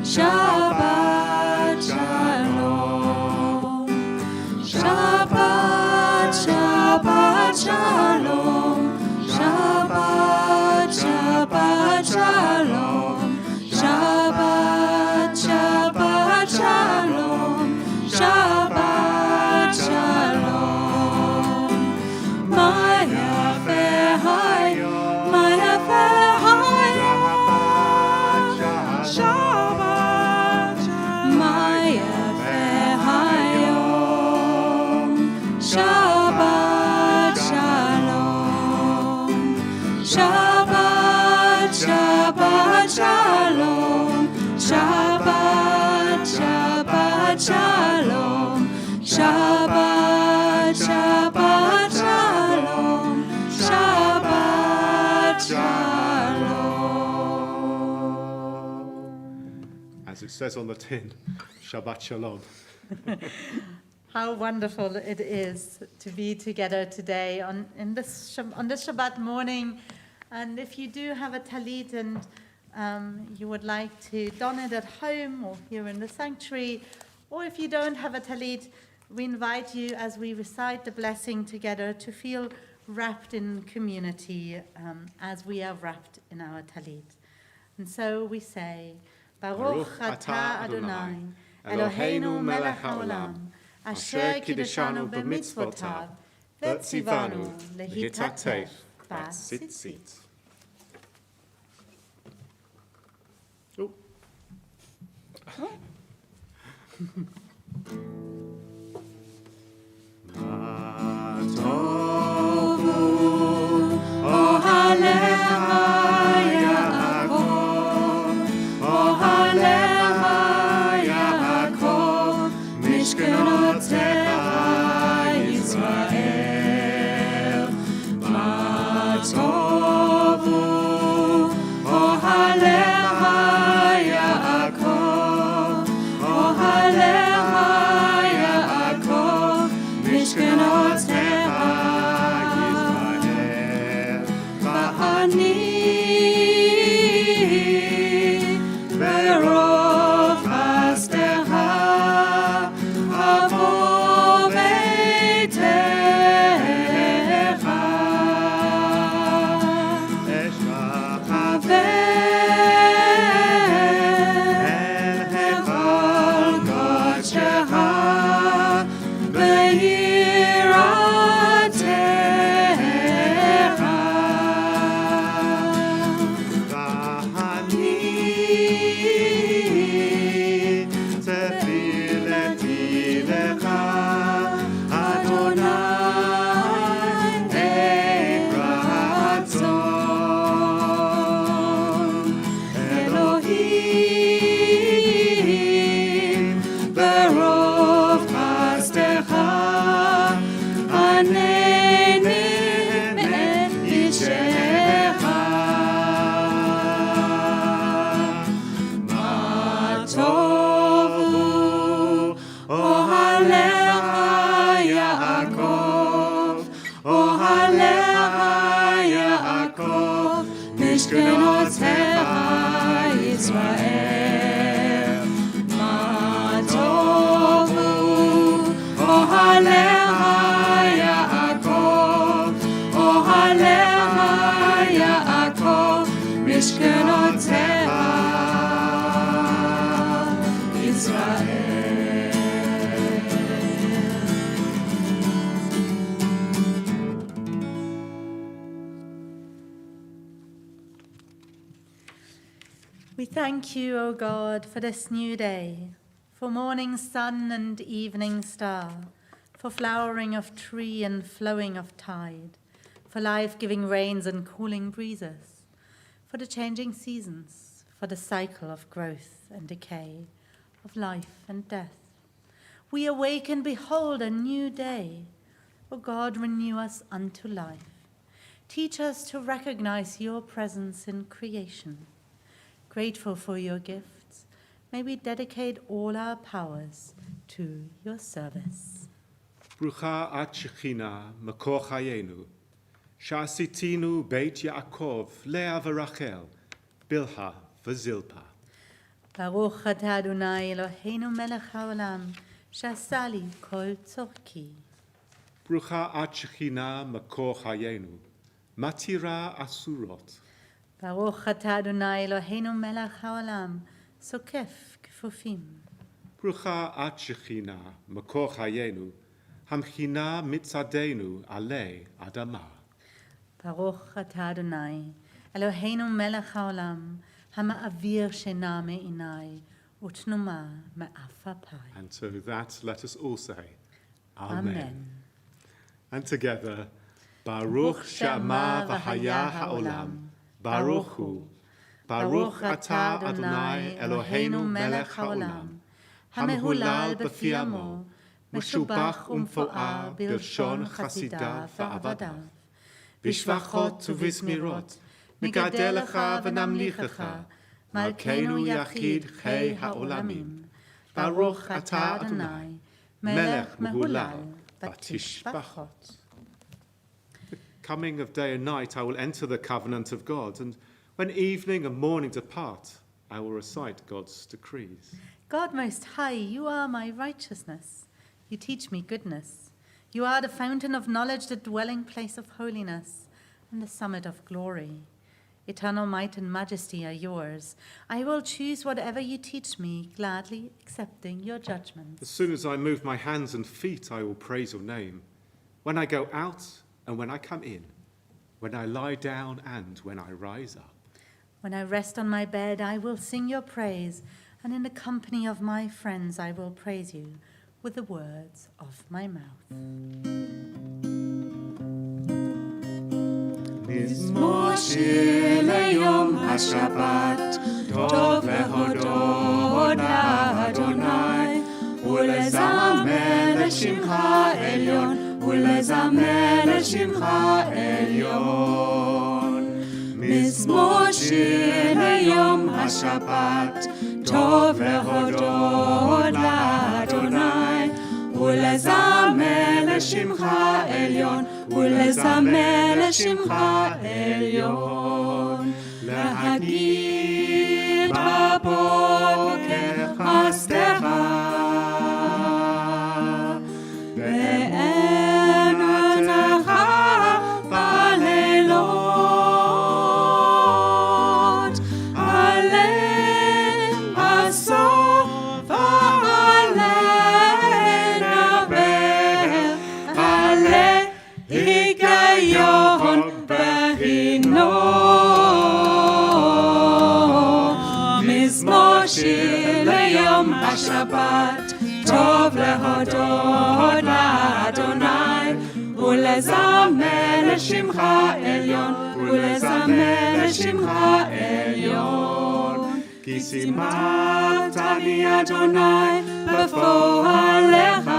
Shabbat Shalom. Shabbat, Shabbat Shalom. Shabbat, Shabbat Shalom. Shabbat, Shabbat Shalom. Shabbat Shalom. Maya Hayom, Maya Hayom. Shabbat, Maya Hayom. Shabbat Shalom. Shabbat, Shabbat Shalom. Shabbat, Shabbat Shalom. Shabbat, Shabbat Shalom. Shabbat Shalom. As it says on the tin, Shabbat Shalom. How wonderful it is to be together today on this Shabbat morning. And if you do have a talit and you would like to don it at home or here in the sanctuary, or if you don't have a talit, we invite you as we recite the blessing together to feel wrapped in community as we are wrapped in our talit. And so we say, Baruch atah Adonai, Eloheinu melech haolam, asher kiddushanu b'mitzvotav, v'tzivanu lehitatef b'tzitzit. We thank you, O God, for this new day, for morning sun and evening star, for flowering of tree and flowing of tide, for life-giving rains and cooling breezes, for the changing seasons, for the cycle of growth and decay, of life and death. We awake and behold a new day. O God, renew us unto life. Teach us to recognize your presence in creation. Grateful for your gifts, may we dedicate all our powers to your service. Brucha at Shechina, Makor Chayenu, Sha'asitinu Beit Yaakov, Leah v'Rachel, Bilha v'Zilpa. ברוך אתה אדוני אלוהינו מלך העולם, שעשה לי כל צורכי. ברוכה את שכינה מקור חיינו, מתירה אסורות. ברוך אתה אדוני אלוהינו מלך העולם, סוקף כפופים. ברוכה את שכינה מקור חיינו, המכינה מצדנו עלי אדמה. ברוך אתה אדוני אלוהינו מלך העולם, המעביר שינה מעיניי ותנומה מאף אפיי. And to that let us all say, Amen. And together, Baruch Shama v'haya ha'olam, Baruch hu, Baruch atah Adonai Eloheinu melech ha'olam, המהולל בפי עמו, משובח ומפואר בלשון חסידיו ועבדיו. בשבחות ובזמירות, נגדל לך ונמליכך, מלכנו יחיד חי העולמים. ברוך אתה אדוני, מלך מהולל בתשבחות. Coming of day and night, I will enter the covenant of God, and when evening and morning depart, I will recite God's decrees. God Most High, you are my righteousness. You teach me goodness. You are the fountain of knowledge, the dwelling place of holiness, and the summit of glory. Eternal might and majesty are yours. I will choose whatever you teach me, gladly accepting your judgments. As soon as I move my hands and feet, I will praise your name. When I go out and when I come in, when I lie down and when I rise up. When I rest on my bed, I will sing your praise, and in the company of my friends I will praise you with the words of my mouth. מזמור שיר ליום השבת, טוב להודות לאדוני, ולזמר לשמך עליון, ולזמר לשמך עליון. מזמור שיר ליום השבת, טוב להודות לאדוני, ולזמר לשמך עליון, ולזמר לשמך עליון. להגיד בבוקר חסדך, ואמונתך בלילות, עלי הסוף ועלי נבר, עלי היגיון בהינו. מזמור שיר ליום השבת, טוב להודות לאדוני, ולזמר לשמך עליון, ולזמר לשמך עליון. כי שימחתני אדוני בפועלך,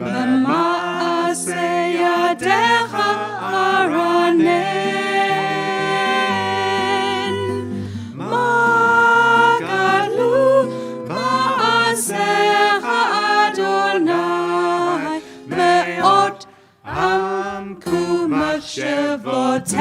במעשה ידיך ארנן. מה גדלו מעשיך אדוני, מאוד עמקו מחשבותיך.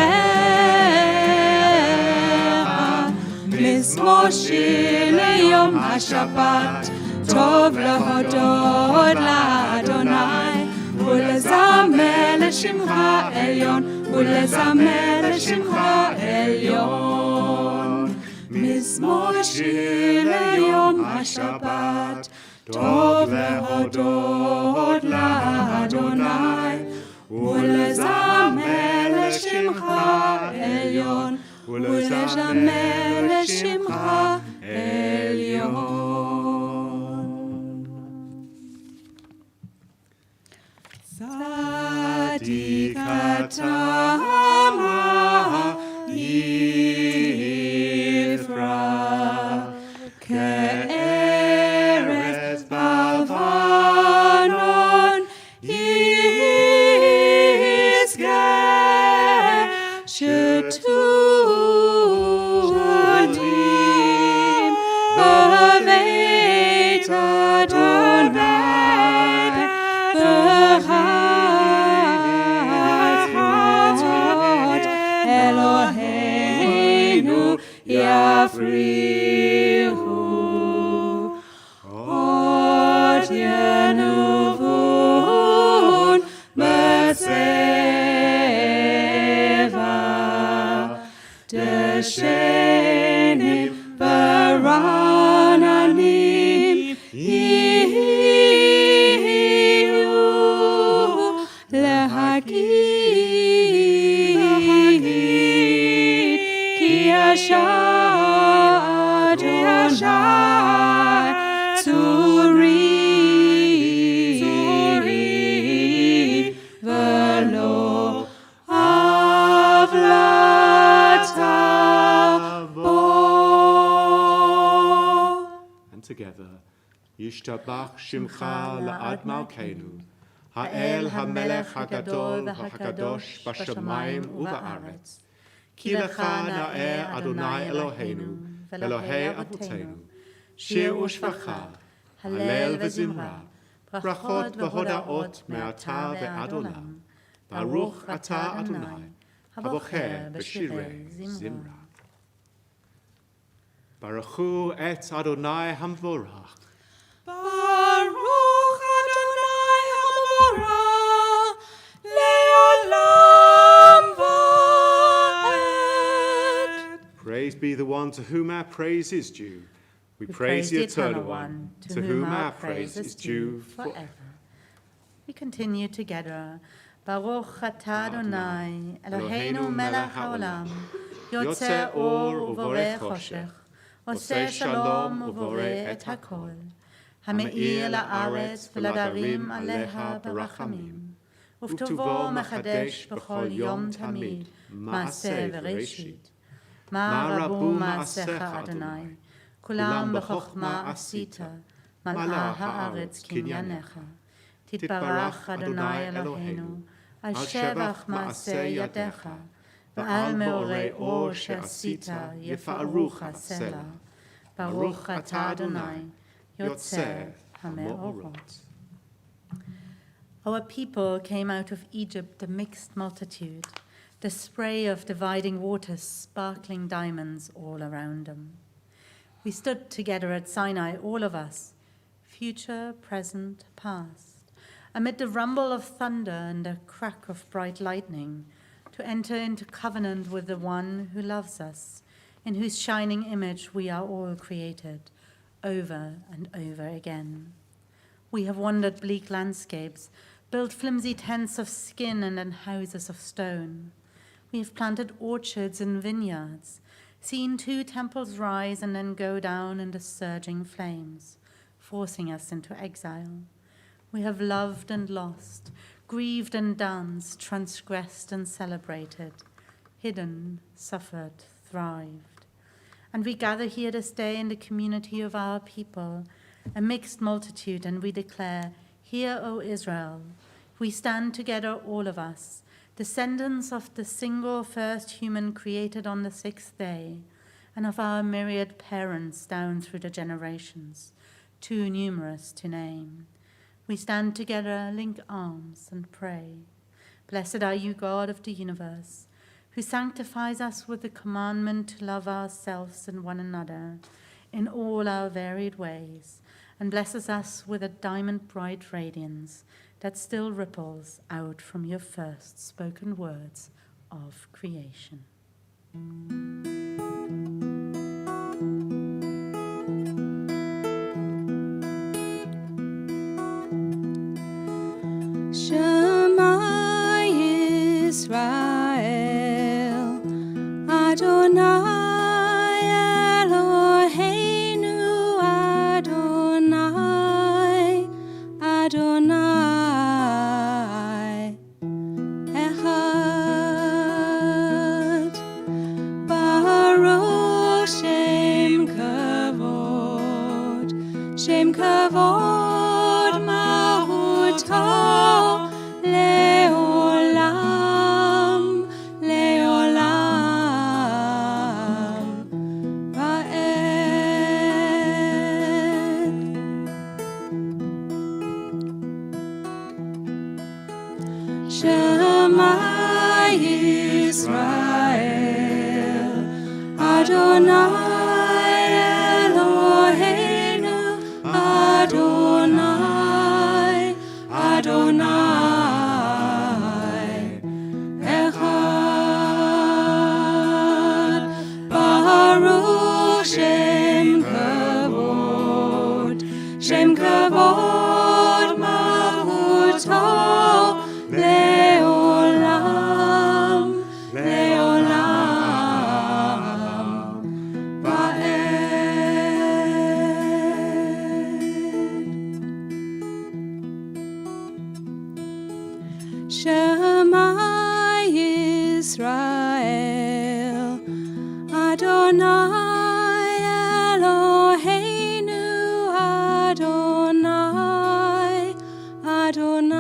מזמור שיר ליום השבת, טוב להודות לאדוני, ולזמר לשמך עליון, ולזמר לשמך עליון. מזמור שיר ליום השבת, טוב להודות לאדוני, ולזמר לשמך עליון, ולזמר לשמך עליון. צדיק אתה מה יפרח, כארץ בלבנון ישגה, שתולים בבית אדוני. אלוהינו יפריחו עוד ינובון בצבע דשנים ברעננים יהיו להגיד כי השעה צורי ולא עוולתה בו. And together, ישתבח שמך לעד מלכנו, האל המלך הגדול והקדוש בשמיים ובארץ. כי לך נאה אדוני אלוהינו ואלוהי אבותינו, שיר ושבחה, הלל וזמרה, ברכות והודאות מעתה ועד עולם. ברוך אתה אדוני, הבוחר בשירי זמרה. ברכו את אדוני המבורך. ברוך אדוני המבורך לעולם ועד. Praise be the one to whom our praise is due. We praise the eternal one, to whom our praise is due forever. We continue together. Baruch atah Adonai, Eloheinu melech haolam, yotze or uvore choshech, עושה שלום ובורא את הכל, המאיר לארץ ולדרים עליה ברחמים, ובטובו מחדש בכל יום תמיד, מעשה וראשית. מה רבו מעשיך אדוני, כולם בחוכמה עשית, מלאה הארץ קנייניך. תתברך אדוני אלוהינו, על שבח מעשה ידיך, ועל מאורי אור שעשית יפארוך הסלע. ברוך אתה אדוני, יוצר המאורות. Our people came out of Egypt a mixed multitude, the spray of dividing waters sparkling diamonds all around them. We stood together at Sinai, all of us, future, present, past, amid the rumble of thunder and the crack of bright lightning, to enter into covenant with the one who loves us, in whose shining image we are all created, over and over again. We have wandered bleak landscapes, built flimsy tents of skin and then houses of stone. We have planted orchards and vineyards, seen 2 temples rise and then go down in the surging flames, forcing us into exile. We have loved and lost, grieved and danced, transgressed and celebrated, hidden, suffered, thrived. And we gather here this day in the community of our people, a mixed multitude, and we declare, Hear, O Israel, we stand together, all of us, descendants of the single first human created on the 6th day, and of our myriad parents down through the generations, too numerous to name. We stand together, link arms, and pray. Blessed are you, God of the universe, who sanctifies us with the commandment to love ourselves and one another in all our varied ways, and blesses us with a diamond-bright radiance that still ripples out from your first spoken words of creation. Shema Yisrael, Adonai Eloheinu, Adonai, Adonai Echad. Baruch Shem Kavod, Shem Kavod Mahuto. Shema Yisrael, Adonai Adonai Echad. Baruch Shem Kavod Malchuto Leolam Vaed. Shema Yisrael Adonai Eloheinu Adonai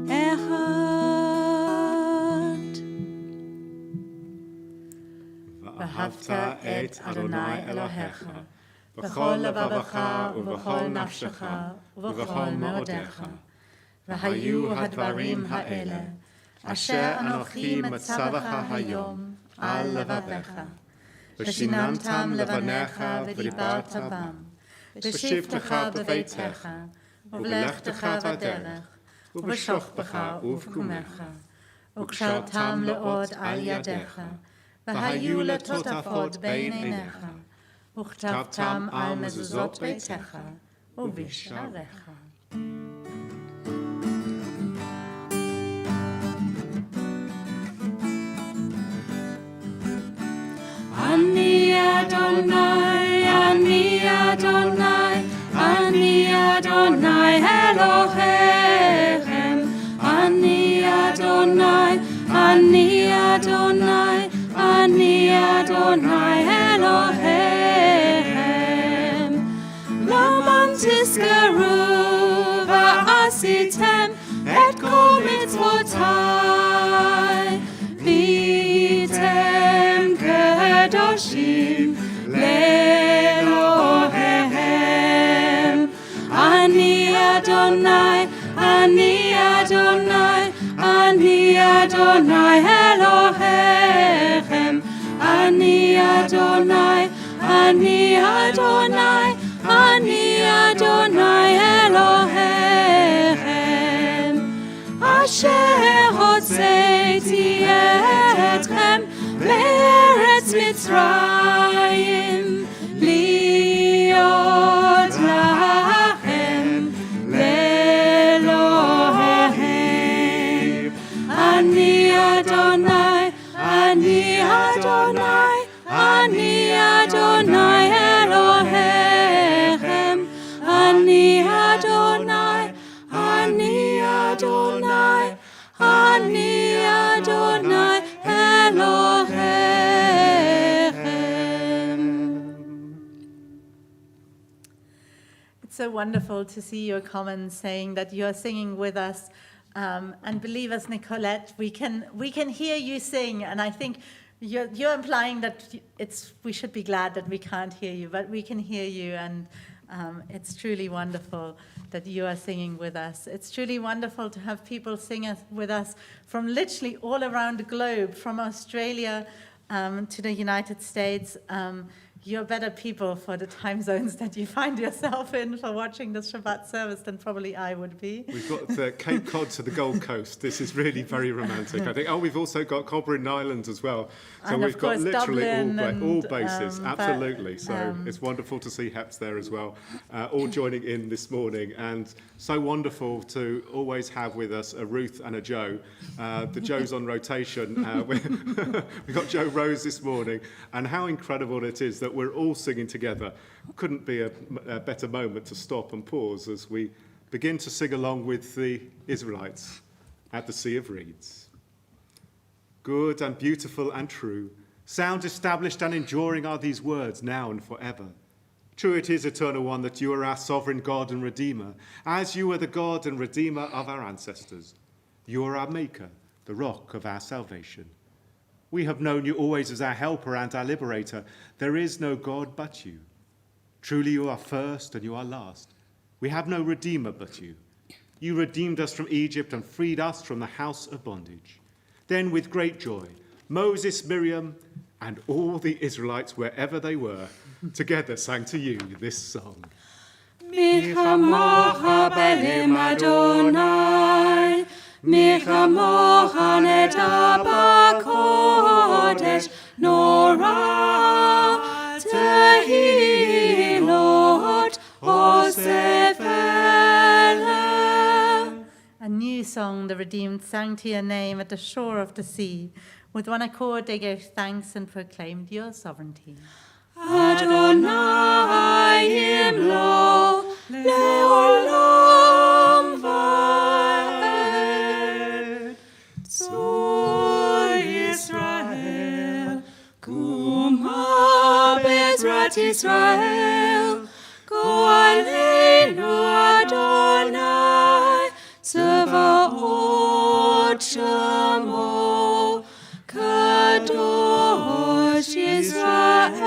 Echad. ואהבת את אדוני אלוהיך בכל לבבך ובכל נפשך ובכל מאודיך. והיו הדברים האלה אשר אנוכי מצווך היום על לבביך. ושיננתם לבניך ודיברת בם, בשבתך בביתך, ובלכתך בדרך, ובשוכבך ובקומך, וקשרתם לעוד על ידיך, והיו לטוטפות בין עיניך, וכתבתם על מזוזות ביתך ובשעריך. אני אדוני, אני אדוני, אני אדוני אלוהיכם. אני אדוני, אני אדוני, אני אדוני אלוהיכם. למען תזכרו ועשיתם את כל מצוותיי, והייתם קדושים לאלוהיהם. אני אדוני, אני אדוני, אני אדוני אלוהיכם. אני אדוני, אני אדוני, אני אדוני אלוהיכם, אשר הוצאתי אתכם מארץ מצרים, להיות לכם לאלוהיהם. אני אדוני, אני אדוני, אני אדוני אלוהיכם. אני אדוני, אני אדוני, אני אדוני אלוהיכם. It's so wonderful to see your comments saying that you are singing with us. And believe us, Nicolette, we can hear you sing, and I think you're implying that we should be glad that we can't hear you, but we can hear you, and it's truly wonderful that you are singing with us. It's truly wonderful to have people sing with us from literally all around the globe, from Australia to the United States. You're better people for the time zones that you find yourself in for watching the Shabbat service than probably I would be. We've got the Cape Cod to the Gold Coast. This is really very romantic, I think. Oh, we've also got Cobrin Islands as well. So And we've of got course, literally Dublin all and, bases, but, absolutely. So it's wonderful to see Heps there as well, all joining in this morning. And so wonderful to always have with us a Ruth and a Joe. The Joe's on rotation. We got Joe Rose this morning. And how incredible it is that we're all singing together. Couldn't be a better moment to stop and pause as we begin to sing along with the Israelites at the Sea of Reeds. Good and beautiful and true, sound established and enduring are these words now and forever. True it is, Eternal One, that you are our sovereign God and Redeemer, as you were the God and Redeemer of our ancestors. You are our Maker, the rock of our salvation. We have known you always as our helper and our liberator. There is no God but you. Truly you are first and you are last. We have no Redeemer but you. You redeemed us from Egypt and freed us from the house of bondage. Then with great joy, Moses, Miriam, and all the Israelites, wherever they were, together sang to you this song. Mi chamocha belim Adonai, mi chamocha nedaba kodesh, nora tehilot osefele. A new song the redeemed sang to your name at the shore of the sea. With one accord they gave thanks and proclaimed your sovereignty. Adonai imlo leolam vaed. Zu Israel, kumha bezrat Israel, go'aleinu Adonai, Tzevaot Shemo, Kadosh Israel.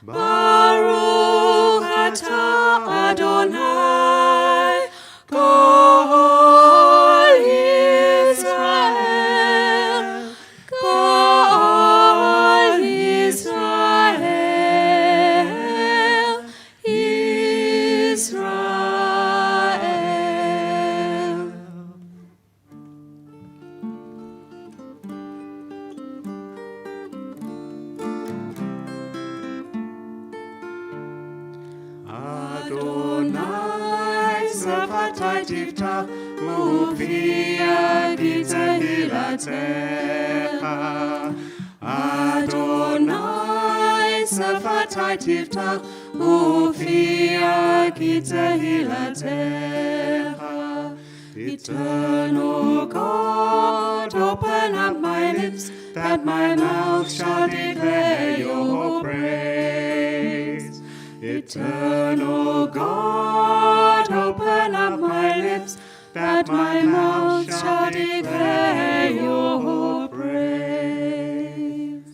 Baruch atah Adonai, Kol Israel, Kol Israel, Israel. Adonai Shabbat tiftach ufia gitzahilatecha. Adonai Shabbat tiftach ufia gitzahilatecha. Eternal God, open up my lips, that my mouth shall declare your praise. Eternal God, open up my lips, that my mouth shall declare your praise.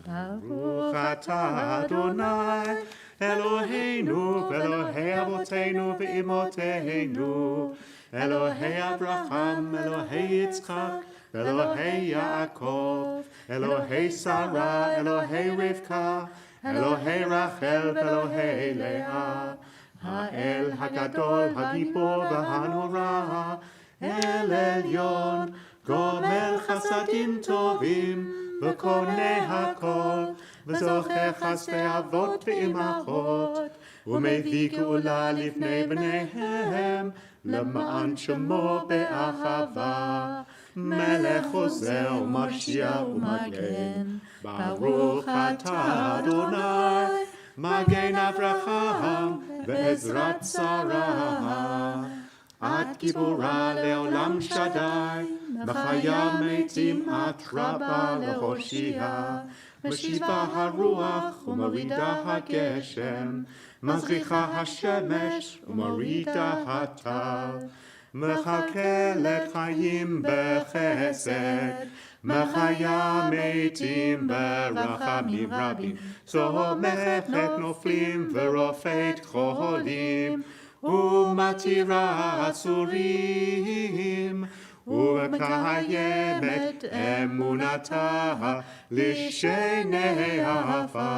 Baruch atah Adonai, Eloheinu, Elohei Avoteinu ve'imoteinu, Elohei Abraham, Elohei Yitzchak, Elohei Yaakov, Elohei Sarah, Elohei Rivka, Elohei Rachel, Elohei Leah, Ha'el Hagadol, Hagibor v'Hanora, El Elyon, Gomel Chasadim Tovim, V'konei Hakol, V'zocheh Chasdei Avot ve'imachot, U'mevii geula livnei bneihem, L'ma'an shemo be'achava, Melech Ozer u'Mashiach u'Magen. Baruch atah Adonai, Magen Avraham ve'ezrat Sarah. At gibora le'olam Shaddai, Mechaya metim at rabba le'hoshia. Meshiva haruach u'marida hageshem, Mazricha hashemesh u'marida hatal. Mechakelet chayim bechesed, Mechaya metim berachamim rabim, Somechet noflim verofet cholim, Umatira asurim, Umekayemet emunata lishenei afa,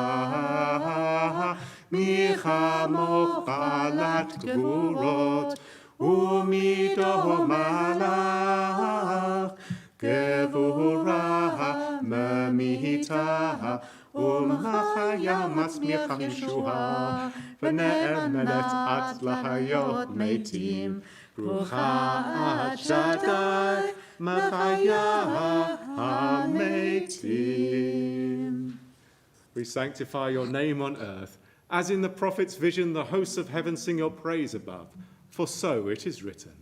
Michamoch balat gvurot, Umido malach, Gevurah memita, Umachaya masmicha Yeshua, V'ne'emenet at lahayot metim, Brucha at Shaddai, Machaya hametim. We sanctify your name on earth, as in the prophet's vision the hosts of heaven sing your praise above, for so it is written.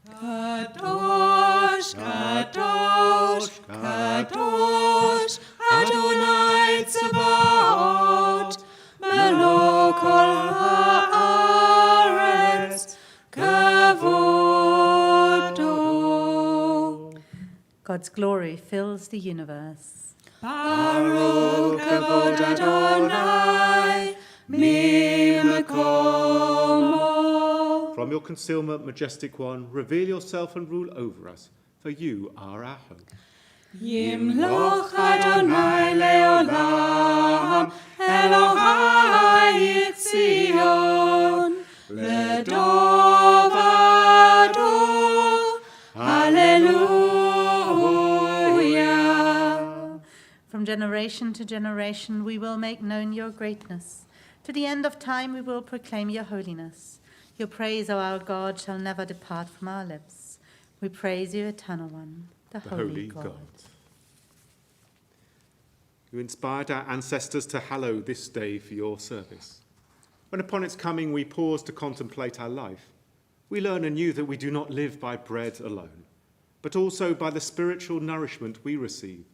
Kadosh, Kadosh, Kadosh, Adonai Tzevaot, Melo kol haaretz, kavodo. God's glory fills the universe. Baruch kavod Adonai, mimakomo. From your concealment, majestic one, reveal yourself and rule over us, for you are our hope. Yimloch Adonai leolam, Elohai Tzion. generation to generation, we will make known your greatness. To the end of time, we will proclaim your holiness. Your praise, O our God, shall never depart from our lips. We praise you, Eternal One, the Holy God. You inspired our ancestors to hallow this day for your service. When upon its coming we pause to contemplate our life, we learn anew that we do not live by bread alone, but also by the spiritual nourishment we receive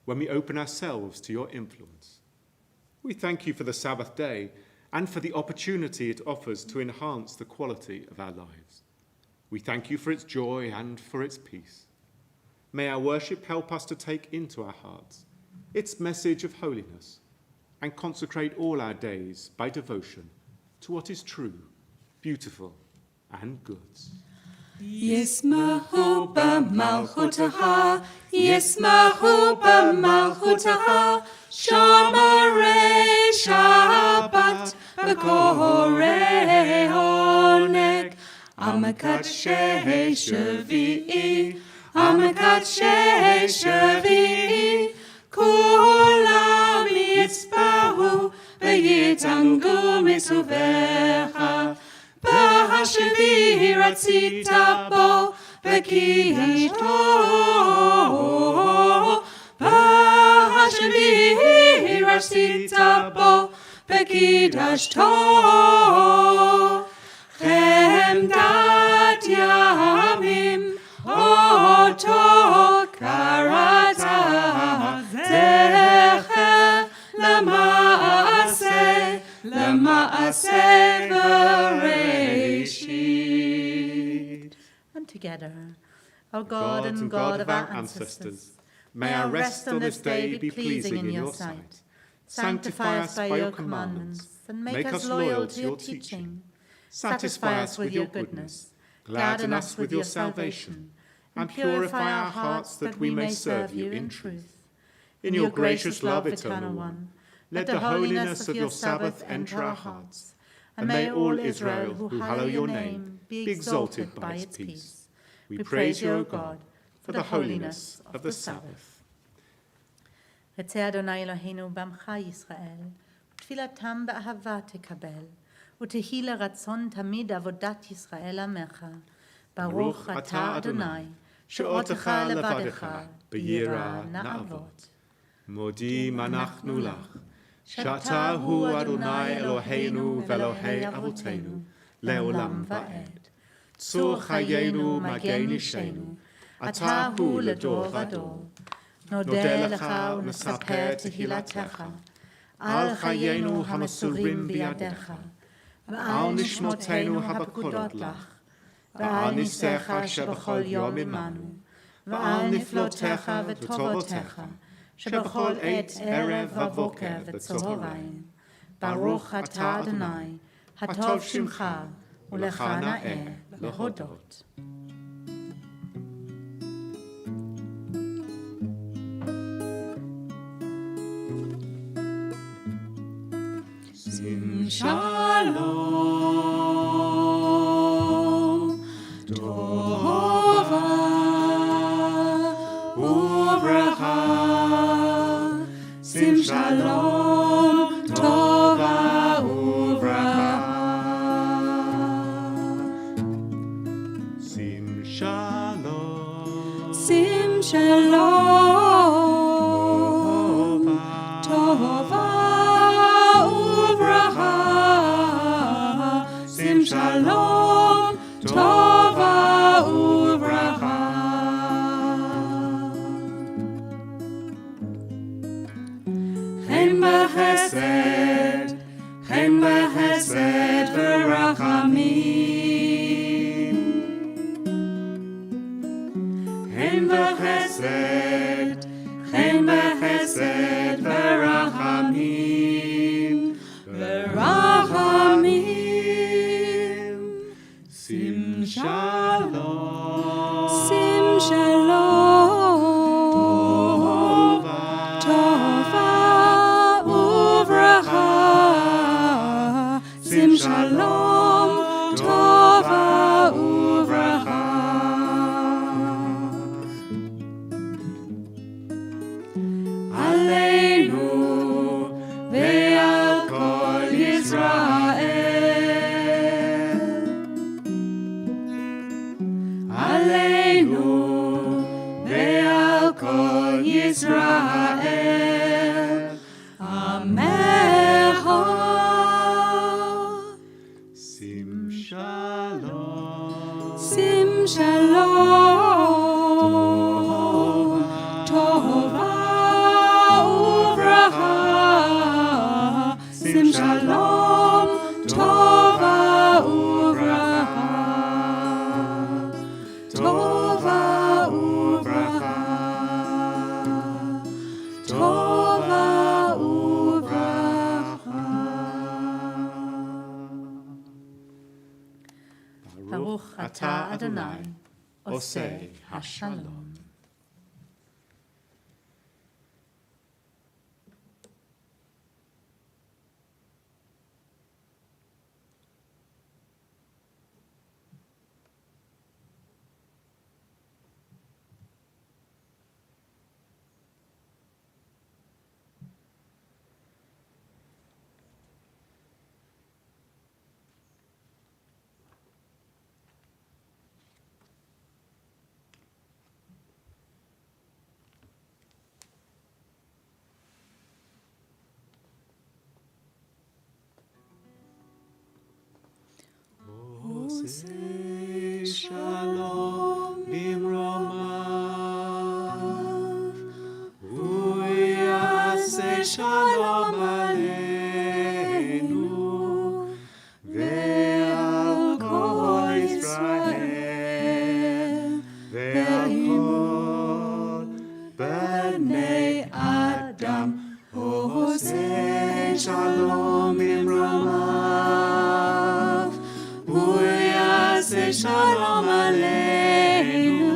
when we open ourselves to your influence. We thank you for the Sabbath day and for the opportunity it offers to enhance the quality of our lives. We thank you for its joy and for its peace. May our worship help us to take into our hearts its message of holiness and consecrate all our days by devotion to what is true, beautiful, and good. Yismahu b'malchutaha, Yismahu b'malchutaha, Shomarei Shabbat b'korei honeg, Amakadshei Shavi'i, Amakadshei Shavi'i, Kulam yitzbahu v'yitangu misuvecha, Bahashvi ratzita bo v'kidashto, Bahashvi ratzita bo v'kidashto, Chemdat yamim oto karata, Zecher lama'aseh, lama'aseh v'reishit. And together, O God and God of our ancestors, may our rest on this day be pleasing in your sight. Sanctify us by your commandments, and make us loyal to your teaching. Satisfy us with your goodness, gladden us with your salvation, and purify our hearts that we may serve you in truth. In your gracious love, Eternal One, let the holiness of your Sabbath enter our hearts, and may all Israel who hallow your name be exalted by its peace. We praise you, O God, for the holiness of the Sabbath. רצה אדוני אלוהינו בעמך ישראל, ותפילתם באהבה תקבל, ותהי לרצון תמיד עבודת ישראל עמך. ברוך אתה אדוני, שאותך לבדך, ביראה נעבוד. מודים אנחנו לך, שאתה הוא אדוני אלוהינו ואלוהי אבותינו, לעולם ועד. צור חיינו מגן אישנו, אתה הוא לדור ודור. נודה לך ונספר תהילתך, על חיינו המסורים בידיך, ועל נשמותינו הפקודות לך, ועל ניסיך שבכל יום עמנו, ועל נפלותיך וטובותיך, שבכל עת ערב ובוקר וצהריים. ברוך אתה אדוני, הטוב שמך, ולך נאה להודות. Shalom, Tova, Uvracha, Sim Shalom, Tova, Uvracha, Sim Shalom, Sim Shalom, Tova, Sim Shalom, Tova Uvracha. Chen b'chesed, chen b'chesed v'rachamim. Chen b'chesed, chen b'chesed v'rachamim. V'rachamim. Sim Shalom, Sim Shalom, Tova Uvracha, Sim Shalom, Tova Uvracha. Aleinu Ata Adonai, Oseh HaShalom. Oseh Shalom Bimromav, Uyaseh Shalom Aleinu, Ve'al Kol Israel, Ve'al Kol Bnei Adam, Oseh Shalom Bimromav, Uyaseh Shalom Aleinu,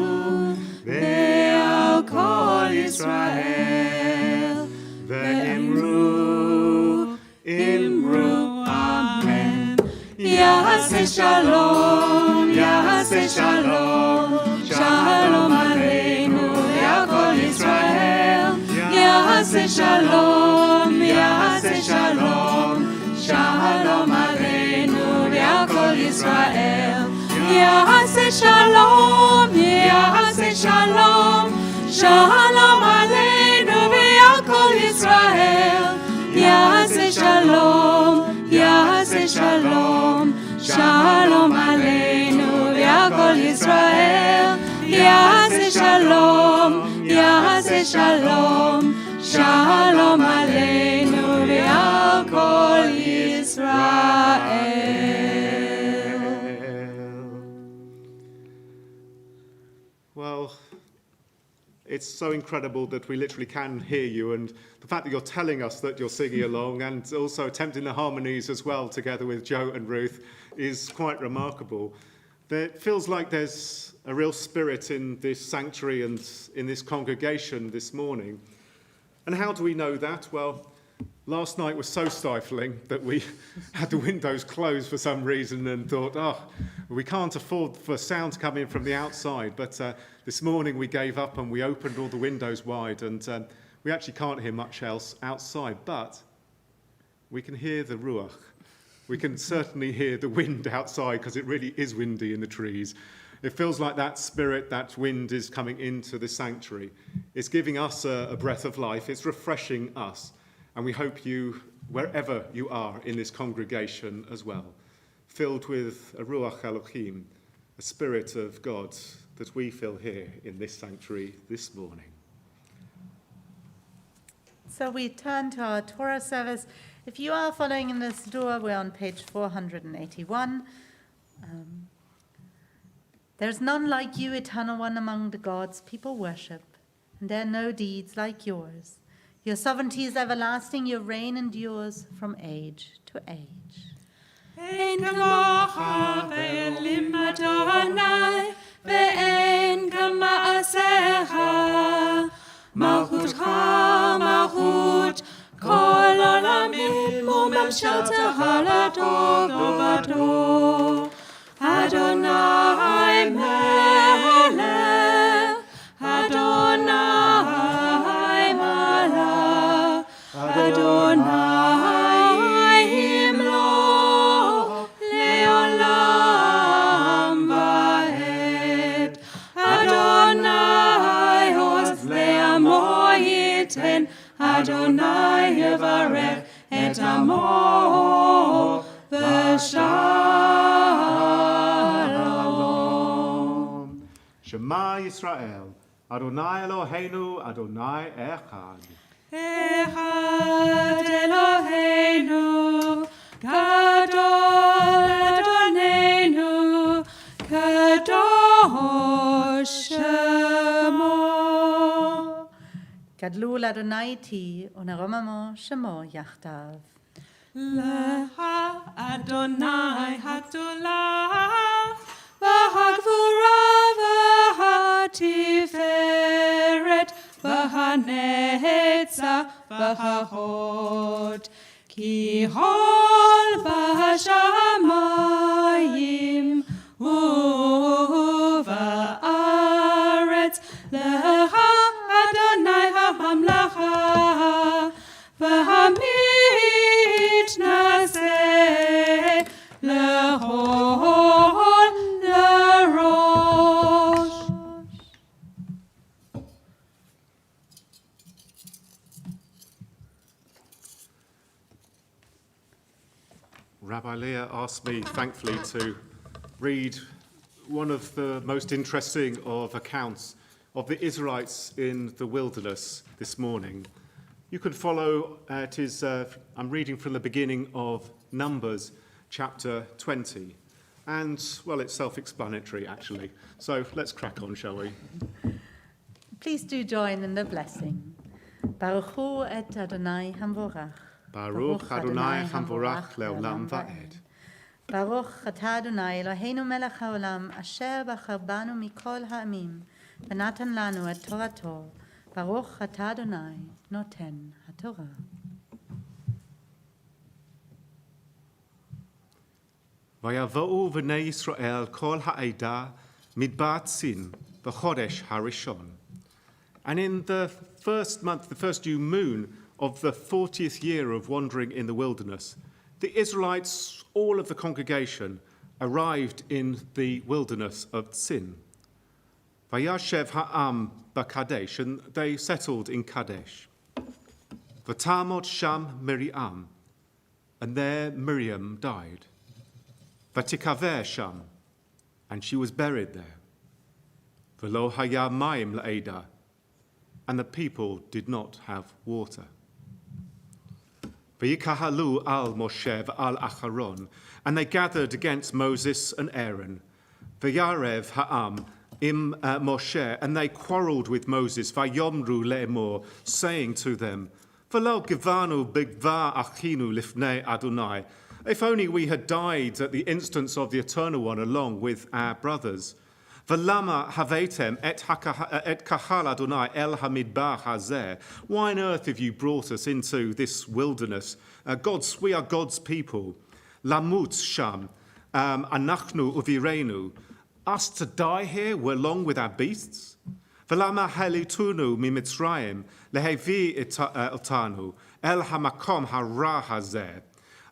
Ve'al Kol Israel, Ve'imru, Imru, Amen. Yaseh Shalom, Yaseh Shalom, Shalom Aleinu, Ve'al Kol Israel, Yaseh Shalom, Yaseh Shalom, Shalom Aleinu, Ve'al Kol Israel, Yaseh Shalom, Yaseh Shalom, Shalom Aleinu, Ve'al Kol Israel, Yaseh Shalom, Yaseh Shalom, Shalom Aleinu, Ve'al Kol Israel, Yaseh Shalom, Yaseh Shalom, Shalom Aleinu, Ve'al Kol Israel. Well, it's so incredible that we literally can hear you, and the fact that you're telling us that you're singing along and also attempting the harmonies as well together with Joe and Ruth is quite remarkable. It feels like there's a real spirit in this sanctuary and in this congregation this morning. And how do we know that? Well, last night was so stifling that we had the windows closed for some reason and thought, we can't afford for sound to come in from the outside. But this morning we gave up and we opened all the windows wide, and we actually can't hear much else outside, but we can hear the ruach. We can certainly hear the wind outside because it really is windy in the trees. It feels like that spirit, that wind is coming into the sanctuary. It's giving us a breath of life. It's refreshing us. And we hope you, wherever you are in this congregation as well, filled with a Ruach Elohim, a spirit of God that we feel here in this sanctuary this morning. So we turn to our Torah service. If you are following in this door, we're on page 481. There's none like you, Eternal One, among the gods people worship, and there are no deeds like yours. Your sovereignty is everlasting, your reign endures from age to age. Ein kamocha ve'elim Adonai, ve'ein kama'asecha. Malchutcha, malchut, kol olamim, u'memsheltecha lador v'ador. Adonai melech, Adonai malach, Adonai himlo leolam va'ed. Adonai hoz le'amo yiten, Adonai yevarech et amo v'shalom. Shema Yisrael, Adonai Eloheinu, Adonai Echad. Echad Eloheinu, Gadol Adonenu, Kadosh Shemo. Gadlul Adonai ti, u'neromamo shemo yachtav. Lecha Adonai Hatolah, והגבורה והתפארת והנצח וההוד. כי עול בשמיים ובארץ לך אדוני הממלכה, והמתנשא לכל לראש. Rabbi Leah asked me, thankfully, to read one of the most interesting of accounts of the Israelites in the wilderness this morning. You can follow, I'm reading from the beginning of Numbers chapter 20. And, well, it's self-explanatory, actually. So let's crack on, shall we? Please do join in the blessing. Baruch hu et Adonai hamvorach. Baruch Adonai hamvorach leolam va'ed. Baruch atah Adonai Eloheinu melech haolam, asher bachar banu mikol ha'amim, v'natan lanu et torato. Baruch atah Adonai noten haTorah. ויבואו בני ישראל כל העדה מדבר צין בחודש הראשון. And in the first month, the first new moon of the 40th year of wandering in the wilderness, the Israelites, all of the congregation, arrived in the wilderness of Tzin. Vayashev ha'am b'Kadesh, and they settled in Kadesh. V'tamot sham Miriam, and there Miriam died. Vatikaver sham, and she was buried there. V'lo haya mayim la'eda, and the people did not have water. V'yikahalu al Moshe v'al Acharon, and they gathered against Moses and Aaron. V'yarev ha'am im Moshe, and they quarrelled with Moses. V'yomru le'emor, saying to them, V'lo givanu bigva achinu lifnei Adonai. If only we had died at the instance of the Eternal One along with our brothers. V'lama havetem et kahal Adonai el hamidbar hazeh. Why on earth have you brought us into this wilderness? We are God's people. Lamut sham anachnu uvirenu. Us to die here along with our beasts? V'lama helitunu mimitzrayim lehevi etanu el hamakom hara hazeh.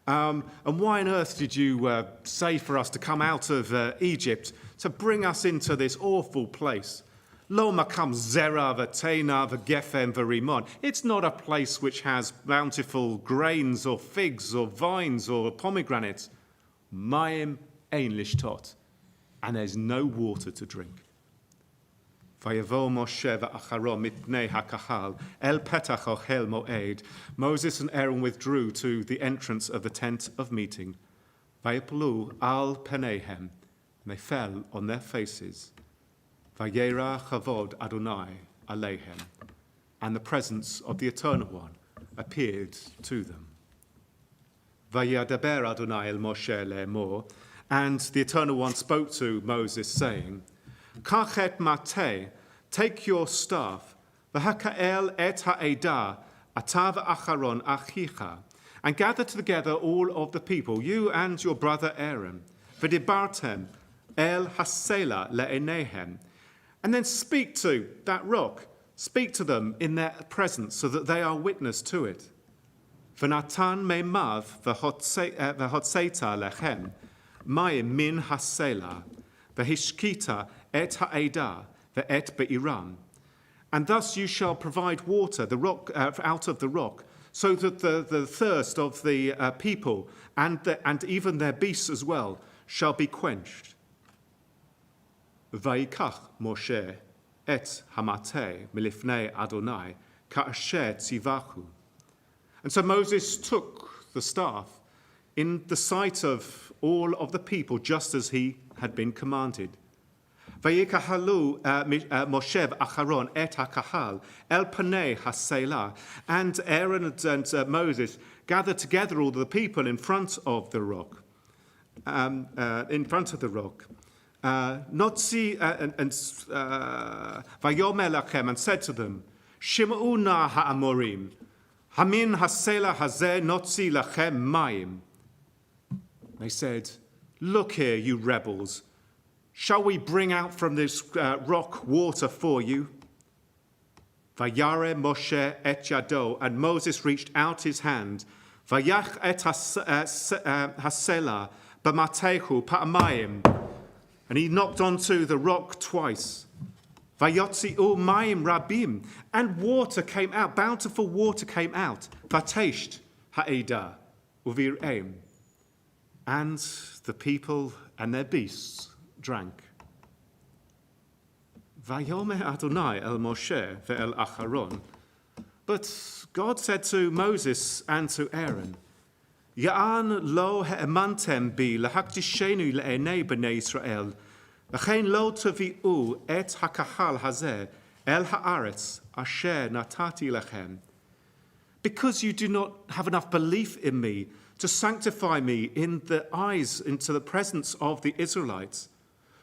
And why on earth did you say for us to come out of Egypt to bring us into this awful place? Lo makam zera v'tena v'gefen v'rimon. It's not a place which has bountiful grains or figs or vines or pomegranates. Mayim ein lishtot. And there's no water to drink. Vayavo Moshe v'Acharon mitnei hakahal el petach ochel moed. Moses and Aaron withdrew to the entrance of the tent of meeting. Vayiplu al peneihem, and they fell on their faces. Vayera chavod Adonai aleihem, and the presence of the Eternal One appeared to them. Vayadaber Adonai el Moshe le'emor, and the Eternal One spoke to Moses, saying, Kachet mateh, take your staff, v'hakael et ha'edah, atav acharon achicha, and gather together all of the people, you and your brother Aaron, v'dibartem el hasela le'enehem, and then speak to that rock, speak to them in their presence, so that they are witness to it. V'natan meimav v'hotseita lechem, mayim min hasela, v'hishkita et ha'edah ve'et be'iram. And thus you shall provide water, the rock out of the rock, so that the thirst of the people and even their beasts as well shall be quenched. Vayikach Moshe et hamateh milifnei Adonai ka'asher tzivachu. And so Moses took the staff in the sight of all of the people, just as he had been commanded. Vayikahalu Moshe v'Acharon et hakahal el panei hasela, and Aaron and Moses gathered together all the people in front of the rock. Notzi and Vayomer lachem, and said to them, Shim'u na ha'amorim, Hamin hasela hazeh notzi lachem mayim. They said, look here, you rebels. Shall we bring out from this rock water for you? Vayare Moshe et yado, and Moses reached out his hand. Vayach et hasela b'matehu pa'amayim, and he knocked onto the rock twice. Vayotzi'u mayim rabim, and water came out, bountiful water came out. Vatesht ha'eda uvir'em, and the people and their beasts drank. Vayomer Adonai el Moshe ve'el Acharon. But God said to Moses and to Aaron, Ya'an lo he'emantem bi lahakdishenu le'enei b'nei Yisrael, v'chein lo tavi'u et hakahal hazeh el ha'aretz asher natati lechem. Because you do not have enough belief in me to sanctify me in the eyes, into the presence of the Israelites,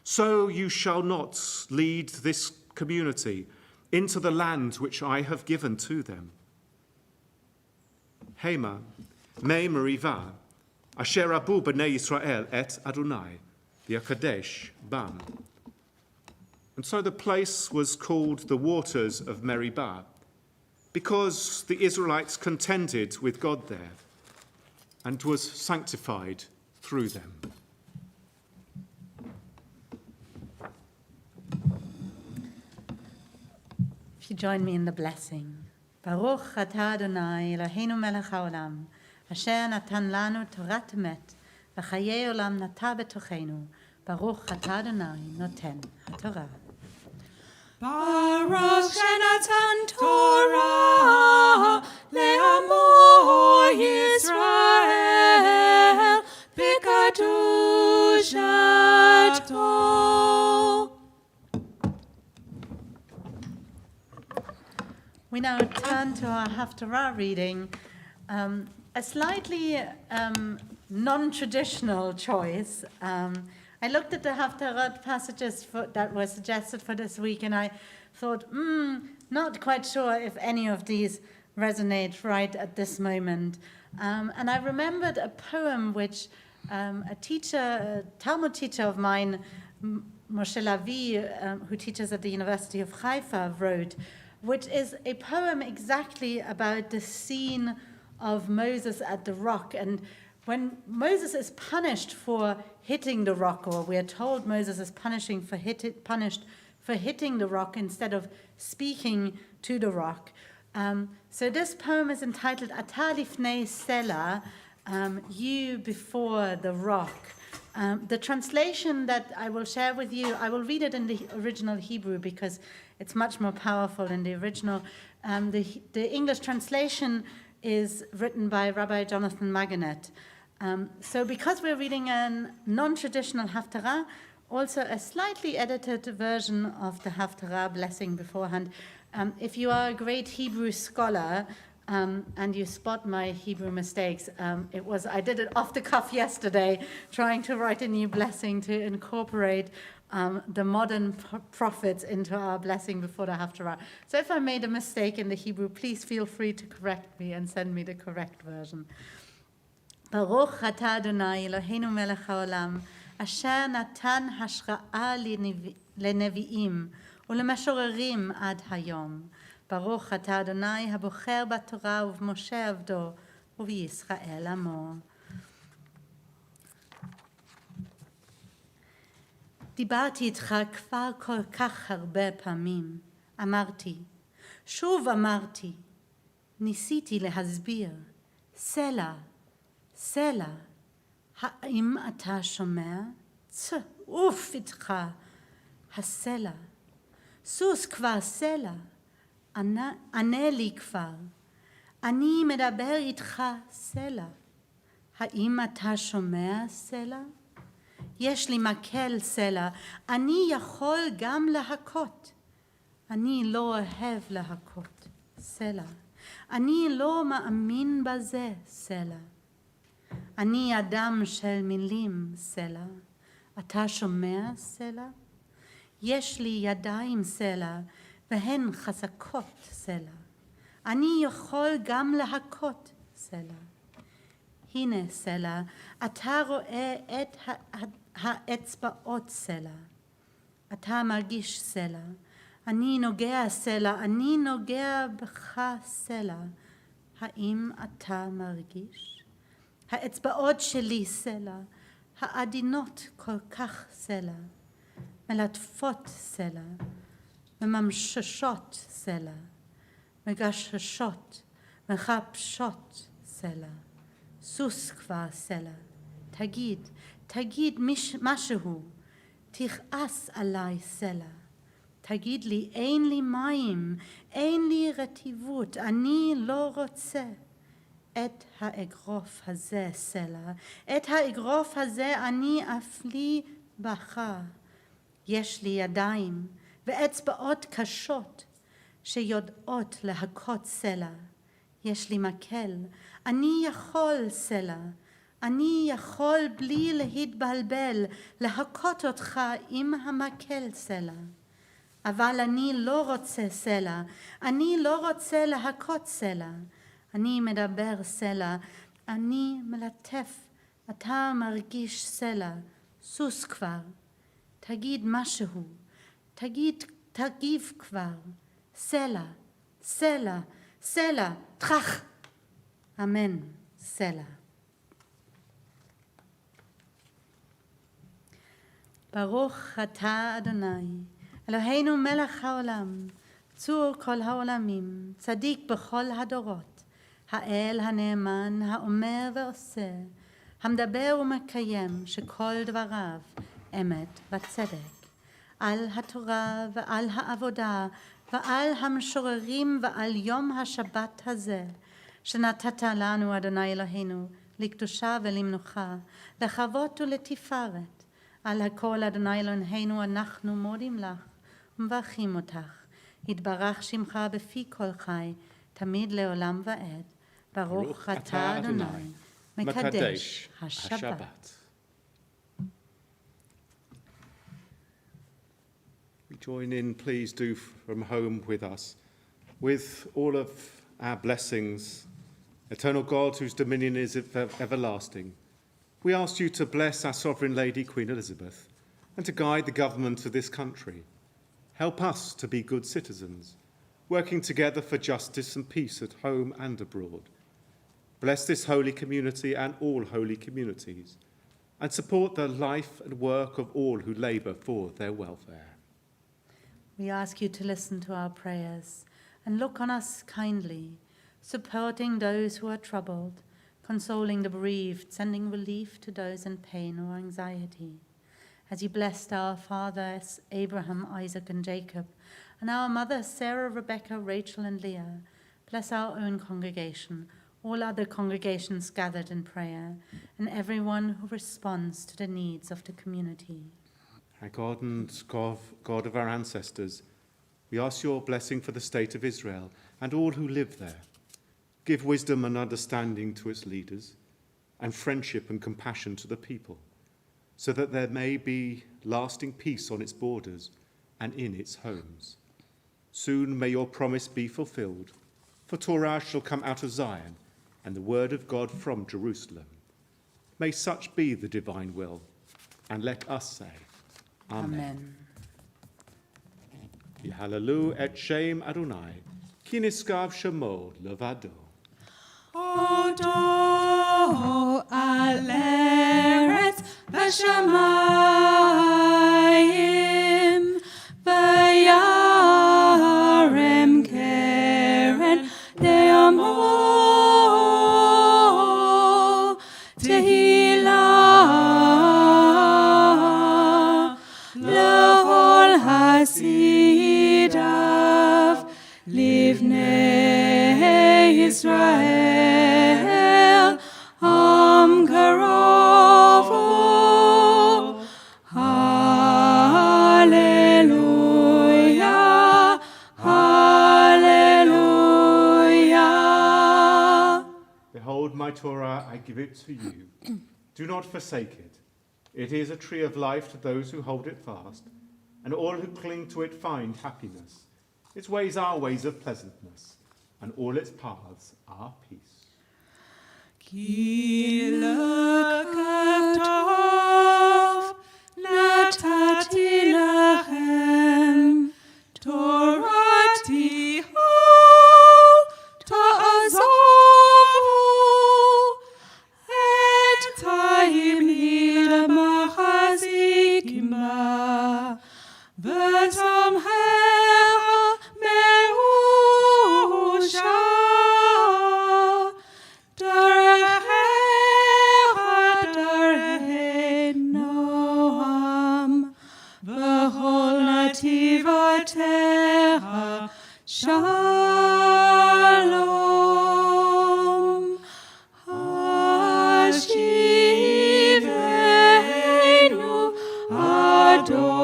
so you shall not lead this community into the land which I have given to them. Hema, me meriva, asher abu b'nei Yisrael et Adonai, v'yakadesh bam. And so the place was called the waters of Meribah, because the Israelites contended with God there, and was sanctified through them. If you join me in the blessing. Baruch atah Adonai Eloheinu melech haolam, asher natan lanu torat emet, v'chayei olam nata betochenu. Baruch atah Adonai noten haTorah. Baruch shenatan Torah le'amo Yisrael b'kedushato. We now turn to our Haftarah reading, a slightly non-traditional choice. I looked at the Haftarah passages that were suggested for this week, and I thought, not quite sure if any of these resonate right at this moment. And I remembered a poem which a Talmud teacher of mine, Moshe Lavi, who teaches at the University of Haifa, wrote, which is a poem exactly about the scene of Moses at the rock. And when Moses is punished for hitting the rock, or we are told Moses is punished for hitting the rock instead of speaking to the rock. So this poem is entitled Ata lifnei Sela, you before the rock. The translation that I will share with you, I will read it in the original Hebrew because it's much more powerful in the original. The English translation is written by Rabbi Jonathan Maganet. So because we're reading a non-traditional Haftarah, also a slightly edited version of the Haftarah blessing beforehand. If you are a great Hebrew scholar, and you spot my Hebrew mistakes, I did it off the cuff yesterday, trying to write a new blessing to incorporate the modern prophets into our blessing before the Haftarah. So if I made a mistake in the Hebrew, please feel free to correct me and send me the correct version. Baruch atah Adonai Eloheinu melech haolam, asher natan hashra'a lenevi'im ulemashorerim ad hayom. Baruch atah Adonai habocher b'Torah ובמשה עבדו ובישראל עמו. דיברתי איתך כבר כל כך הרבה פעמים. אמרתי, שוב אמרתי, ניסיתי להסביר. סלע, סלע, האם אתה שומע? אוף איתך, הסלע. סוס כבר סלע. ענה לי כבר, אני מדבר איתך סלע. האם אתה שומע סלע? יש לי מקל סלע, אני יכול גם להכות. אני לא אוהב להכות, סלע. אני לא מאמין בזה, סלע. אני אדם של מילים, סלע. אתה שומע סלע? יש לי ידיים סלע, והן חזקות סלע. אני יכול גם להכות סלע. הנה סלע, אתה רואה את האצבעות סלע. אתה מרגיש סלע. אני נוגע סלע, אני נוגע בך סלע. האם אתה מרגיש? האצבעות שלי סלע, העדינות כל כך סלע, מלטפות סלע, מממששות סלע, מגששות, מחפשות סלע. סוס כבר סלע, תגיד משהו, תכעס עליי סלע. תגיד לי, אין לי מים, אין לי רטיבות, אני לא רוצה. את האגרוף הזה סלע, את האגרוף הזה אני אפלי בך. יש לי ידיים ואצבעות קשות שיודעות להכות סלע. יש לי מקל, אני יכול סלע, אני יכול בלי להתבלבל להכות אותך עם המקל סלע. אבל אני לא רוצה סלע, אני לא רוצה להכות סלע. אני מדבר סלע, אני מלטף, אתה מרגיש סלע, סוס כבר. תגיד משהו, תגיב כבר. סלע, סלע, סלע, טרח. אמן, סלע. ברוך אתה אדוני, אלוהינו מלך העולם, צור כל העולמים, צדיק בכל הדורות, האל הנאמן, האומר ועושה, המדבר ומקיים שכל דבריו אמת וצדק. על התורה ועל העבודה ועל המשוררים ועל יום השבת הזה, שנתת לנו אדוני אלוהינו, לקדושה ולמנוחה, לכבוד ולתפארת. על הכל אדוני אלוהינו אנחנו מודים לך ומברכים אותך. יתברך שמך בפי כל חי, תמיד לעולם ועד. ברוך אתה אדוני, מקדש השבת. We join in, please do, from home with us, with all of our blessings. Eternal God, whose dominion is everlasting, we ask you to bless our Sovereign Lady, Queen Elizabeth, and to guide the government of this country. Help us to be good citizens, working together for justice and peace at home and abroad. Bless this holy community and all holy communities, and support the life and work of all who labour for their welfare. We ask you to listen to our prayers and look on us kindly, supporting those who are troubled, consoling the bereaved, sending relief to those in pain or anxiety. As you blessed our fathers, Abraham, Isaac, and Jacob, and our mothers, Sarah, Rebecca, Rachel, and Leah, bless our own congregation, all other congregations gathered in prayer, and everyone who responds to the needs of the community. Our God and God of our ancestors, we ask your blessing for the state of Israel and all who live there. Give wisdom and understanding to its leaders, and friendship and compassion to the people, so that there may be lasting peace on its borders and in its homes. Soon may your promise be fulfilled, for Torah shall come out of Zion, and the word of God from Jerusalem. May such be the divine will, and let us say, Amen. Yehallelu et Shem Adonai, ki niskav shemo levado. Odo al eretz v'shamayim v'yarem keren de'amo tehillah l'chol hasidav livnei Yisrael am karovu. Hallelujah, hallelujah. Behold my Torah, I give it to you. Do not forsake it. It is a tree of life to those who hold it fast, and all who cling to it find happiness. Its ways are ways of pleasantness, and all its paths are peace. Ki lekatov natati lachem Torati hol ta'azovu et taim hila machazikim ba v'tam hecha me'usha Terra Shalom Hashivenu Adonai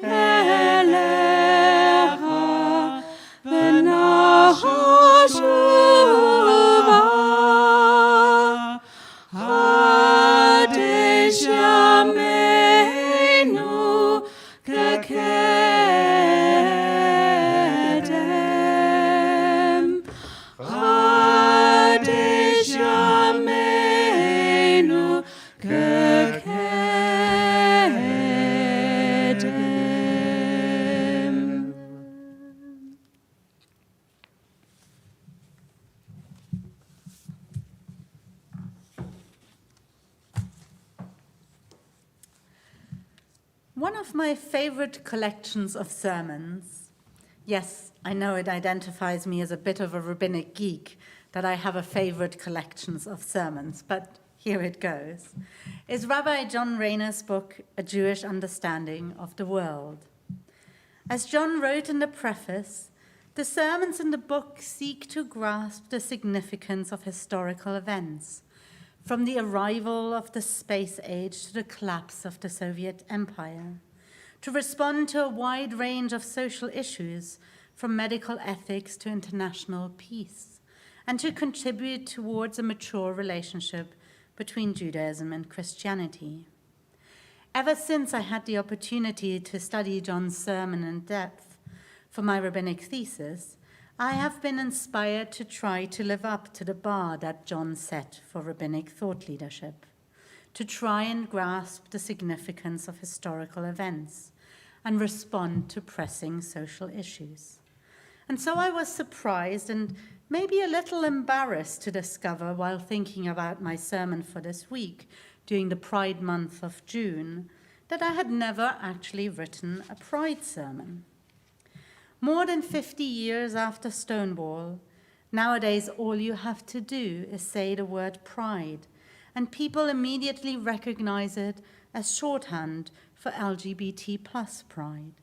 Elecha V'nachoshuva Hadesh Yameinu Kedem Hadesh Yameinu Kedem. One of my favorite collections of sermons, yes, I know it identifies me as a bit of a rabbinic geek, that I have a favorite collections of sermons, but here it goes, is Rabbi John Rayner's book, A Jewish Understanding of the World. As John wrote in the preface, the sermons in the book seek to grasp the significance of historical events, from the arrival of the space age to the collapse of the Soviet Empire, to respond to a wide range of social issues, from medical ethics to international peace, and to contribute towards a mature relationship between Judaism and Christianity. Ever since I had the opportunity to study John's sermon in depth for my rabbinic thesis, I have been inspired to try to live up to the bar that John set for rabbinic thought leadership, to try and grasp the significance of historical events and respond to pressing social issues. And so I was surprised and maybe a little embarrassed to discover while thinking about my sermon for this week during the Pride month of June that I had never actually written a Pride sermon. More than 50 years after Stonewall, nowadays all you have to do is say the word pride, and people immediately recognize it as shorthand for LGBT plus pride.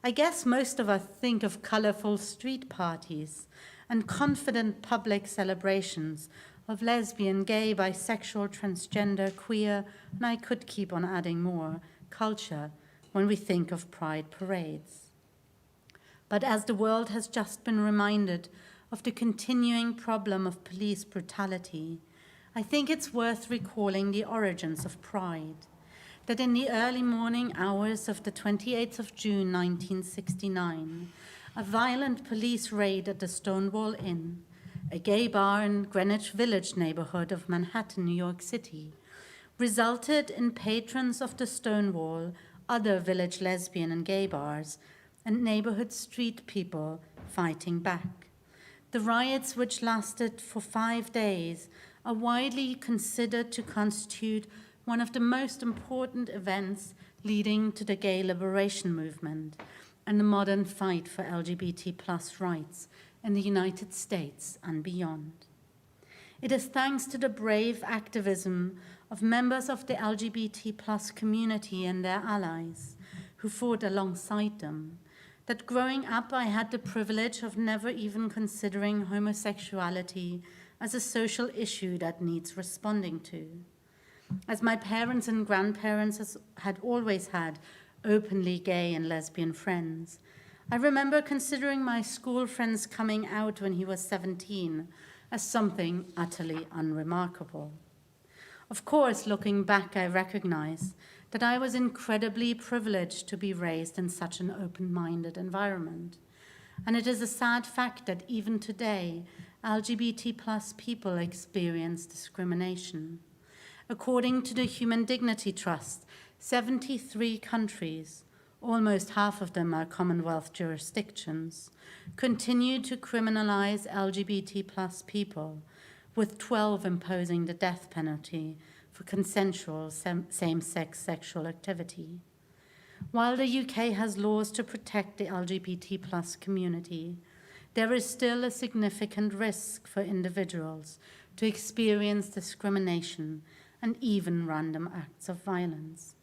I guess most of us think of colorful street parties and confident public celebrations of lesbian, gay, bisexual, transgender, queer, and I could keep on adding more, culture when we think of pride parades. But as the world has just been reminded of the continuing problem of police brutality, I think it's worth recalling the origins of pride, that in the early morning hours of the 28th of June 1969, a violent police raid at the Stonewall Inn, a gay bar in Greenwich Village neighborhood of Manhattan, New York City, resulted in patrons of the Stonewall, other village lesbian and gay bars, and neighborhood street people fighting back. The riots, which lasted for 5 days, are widely considered to constitute one of the most important events leading to the gay liberation movement and the modern fight for LGBT plus rights in the United States and beyond. It is thanks to the brave activism of members of the LGBT plus community and their allies who fought alongside them that growing up I had the privilege of never even considering homosexuality as a social issue that needs responding to. As my parents and grandparents had always had openly gay and lesbian friends, I remember considering my school friend's coming out when he was 17 as something utterly unremarkable. Of course, looking back, I recognize that I was incredibly privileged to be raised in such an open-minded environment. And it is a sad fact that even today, LGBT plus people experience discrimination. According to the Human Dignity Trust, 73 countries, almost half of them are Commonwealth jurisdictions, continue to criminalize LGBT plus people, with 12 imposing the death penalty for consensual same-sex sexual activity. While the UK has laws to protect the LGBT plus community, there is still a significant risk for individuals to experience discrimination and even random acts of violence.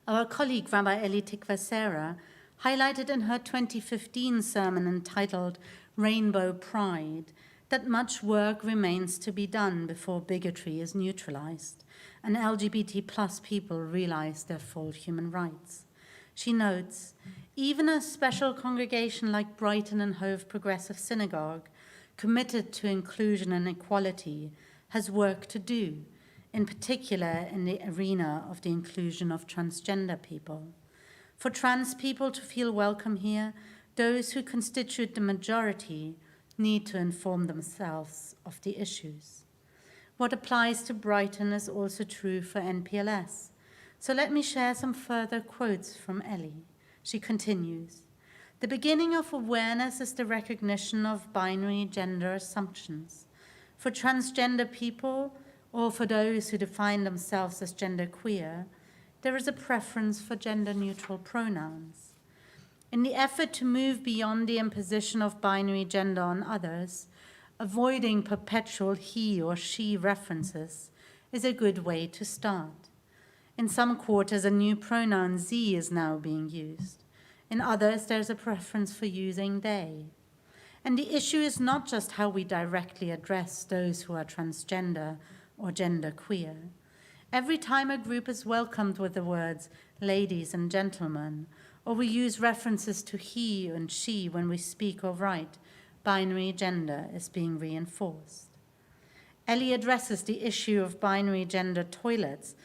Our colleague Rabbi Eli Tikva highlighted in her 2015 sermon entitled Rainbow Pride that much work remains to be done before bigotry is neutralized and LGBT plus people realize their full human rights. She notes, even a special congregation like Brighton and Hove Progressive Synagogue, committed to inclusion and equality, has work to do, in particular in the arena of the inclusion of transgender people. For trans people to feel welcome here, those who constitute the majority need to inform themselves of the issues. What applies to Brighton is also true for NPLS. So let me share some further quotes from Ellie. She continues, "The beginning of awareness is the recognition of binary gender assumptions. For transgender people, or for those who define themselves as genderqueer, there is a preference for gender-neutral pronouns. In the effort to move beyond the imposition of binary gender on others, avoiding perpetual he or she references is a good way to start. In some quarters, a new pronoun ze is now being used. In others, there's a preference for using they. And the issue is not just how we directly address those who are transgender or genderqueer. Every time a group is welcomed with the words ladies and gentlemen, or we use references to he and she when we speak or write, binary gender is being reinforced. Ellie addresses the issue of binary gender toilets,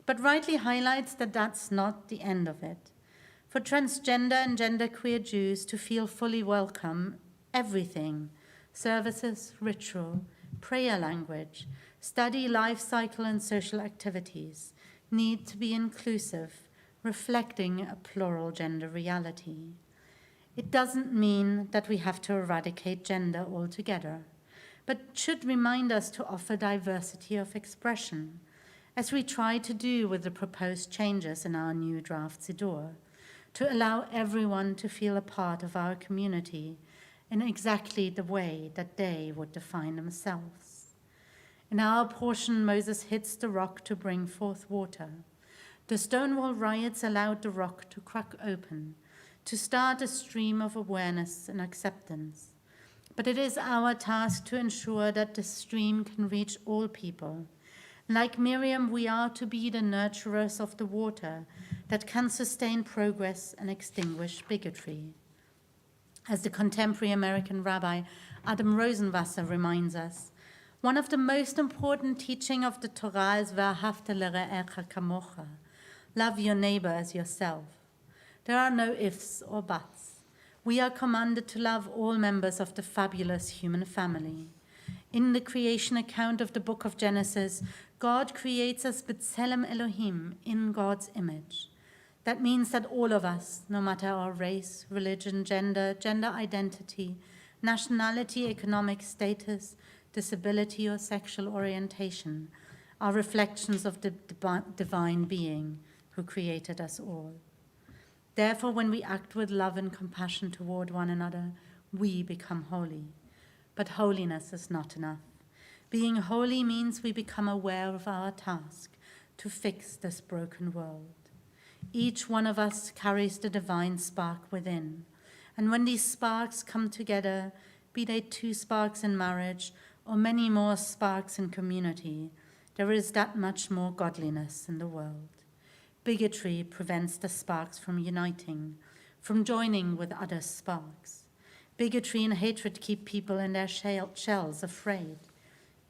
but rightly highlights that that's not the end of it. For transgender and genderqueer Jews to feel fully welcome, everything, services, ritual, prayer language, study, life cycle, and social activities need to be inclusive, reflecting a plural gender reality. It doesn't mean that we have to eradicate gender altogether, but should remind us to offer diversity of expression, as we try to do with the proposed changes in our new draft Siddur, to allow everyone to feel a part of our community in exactly the way that they would define themselves. In our portion, Moses hits the rock to bring forth water. The Stonewall riots allowed the rock to crack open, to start a stream of awareness and acceptance. But it is our task to ensure that the stream can reach all people. Like Miriam, we are to be the nurturers of the water that can sustain progress and extinguish bigotry. As the contemporary American rabbi Adam Rosenwasser reminds us, one of the most important teachings of the Torah is V'ahavta l're'echa kamocha, love your neighbor as yourself. There are no ifs or buts. We are commanded to love all members of the fabulous human family. In the creation account of the book of Genesis, God creates us b'tselem Elohim, in God's image. That means that all of us, no matter our race, religion, gender identity, nationality, economic status, disability, or sexual orientation, are reflections of the divine being who created us all. Therefore, when we act with love and compassion toward one another, we become holy. But holiness is not enough. Being holy means we become aware of our task to fix this broken world. Each one of us carries the divine spark within, and when these sparks come together, be they 2 sparks in marriage or many more sparks in community, there is that much more godliness in the world. Bigotry prevents the sparks from uniting, from joining with other sparks. Bigotry and hatred keep people in their shells afraid.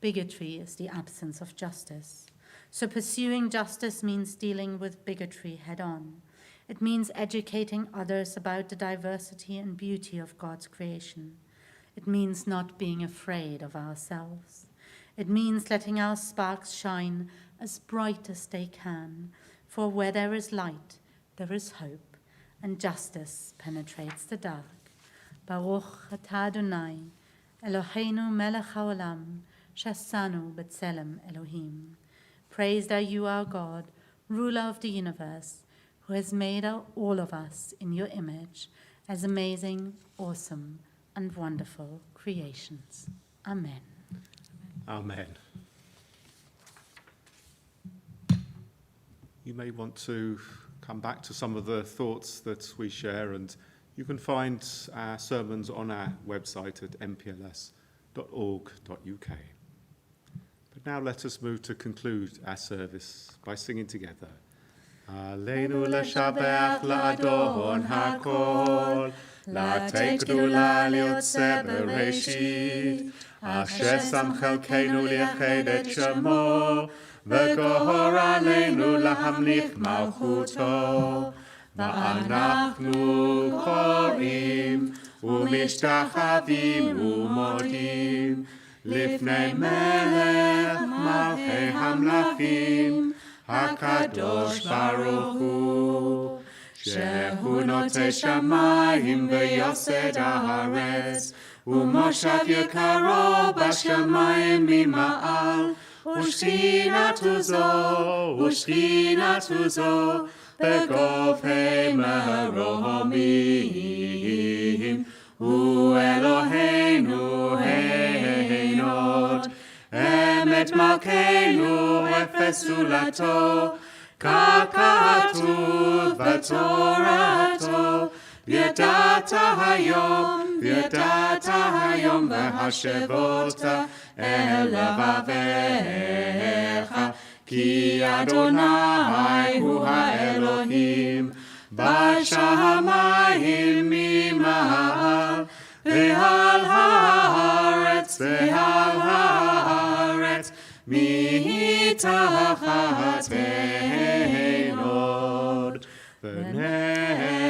Bigotry is the absence of justice. So pursuing justice means dealing with bigotry head-on. It means educating others about the diversity and beauty of God's creation. It means not being afraid of ourselves. It means letting our sparks shine as bright as they can, for where there is light, there is hope, and justice penetrates the dark. Baruch atah Adonai, Eloheinu melech haolam, shasanu b'tselem Elohim. Praised are you, our God, ruler of the universe, who has made all of us in your image as amazing, awesome, and wonderful creations. Amen. Amen. You may want to come back to some of the thoughts that we share, and you can find our sermons on our website at mpls.org.uk. But now let us move to conclude our service by singing together. Aleinu l'shabeach la'adon hakol, la'atei gdula liyotzeh bereshit, asher sam chelkeinu li'ached et shemo, v'gohor aleinu lahamlich malchuto. Va'anachnu korim, u'mishtachavim u'modim, לפני מלך מלכי המלכים, הקדוש ברוך הוא, שהוא נוטה שמיים ויוסד הארץ, ומושב יקרו בשמיים ממעל, ושכינתו זו בגופי מרומים, הוא אלוהינו הנות, אמת מלכנו אפס זולתו, ככתוב בתורתו, וידעת היום והשבות אל לבביך, כי אדוני הוא האלוהים, בשמיים ממעל, ועל הארץ מתחת עוד. ונאמר,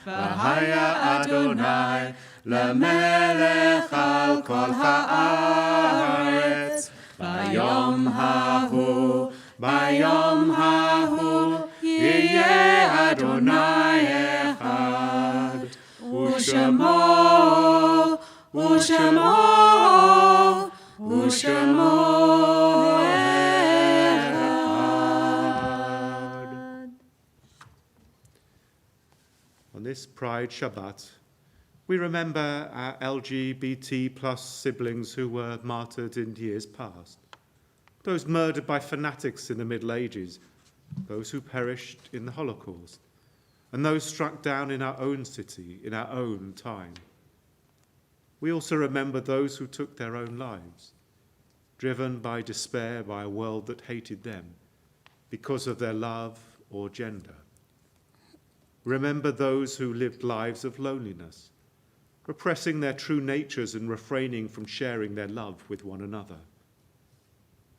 והיה אדוני למלך על כל הארץ, ביום ההוא יהיה אדוני אחד, ושמו אחד. On this Pride Shabbat, we remember our LGBT plus siblings who were martyred in years past, those murdered by fanatics in the Middle Ages, those who perished in the Holocaust, and those struck down in our own city, in our own time. We also remember those who took their own lives, driven by despair by a world that hated them because of their love or gender. Remember those who lived lives of loneliness, repressing their true natures and refraining from sharing their love with one another.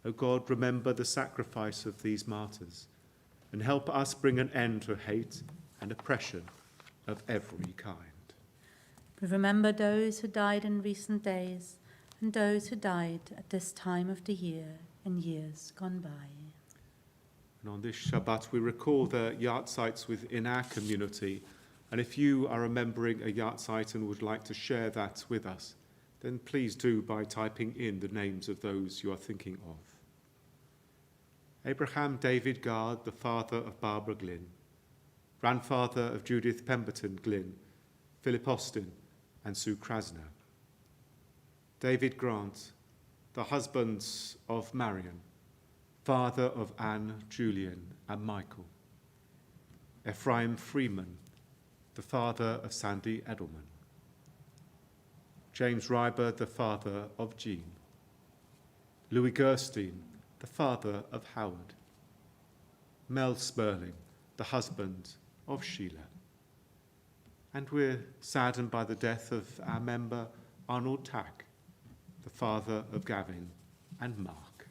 O God, remember the sacrifice of these martyrs and help us bring an end to hate and oppression of every kind. We remember those who died in recent days and those who died at this time of the year in years gone by. And on this Shabbat, we recall the yahrzeits within our community. And if you are remembering a yahrzeit and would like to share that with us, then please do by typing in the names of those you are thinking of. Abraham David Gard, the father of Barbara Glynn, grandfather of Judith Pemberton Glynn, Philip Austin, and Sue Krasner. David Grant, the husband of Marion, father of Anne, Julian, and Michael. Ephraim Freeman, the father of Sandy Edelman. James Ryber, the father of Jean. Louis Gerstein, the father of Howard. Mel Sperling, the husband of Sheila. And we're saddened by the death of our member Arnold Tack, the father of Gavin and Mark.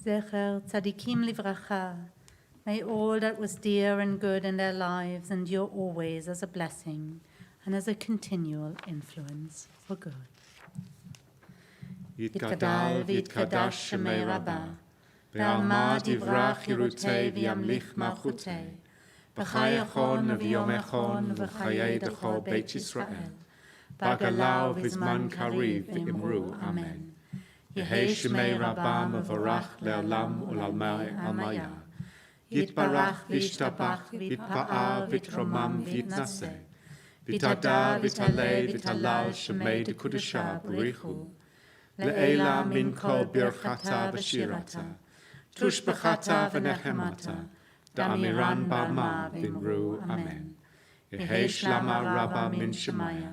Zecher tzadikim livracha. May all that was dear and good in their lives endure always as a blessing and as a continual influence for good. Yitgadal v'yitkadash shemei Rabbah, Be'alma divrach yirutei v'yamlich malchutei, B'chayachon v'yomechon v'chayedecho Beit Yisrael, B'agalau v'zman kariv v'imru, Amen. Yehei shemei Rabbah mevorach le'olam u'lalmai amaya, Yitbarach v'yishtabach v'yitpa'al v'yitromam v'yitnaseh, V'tada v'talei v'talal shemei dekudesha b'richu, Le'ela min kol birchata v'shirata, tushbachata v'nechemata, da'amiran ba'ma v'imru, Amen. Yehei shlama rabba min shemaya,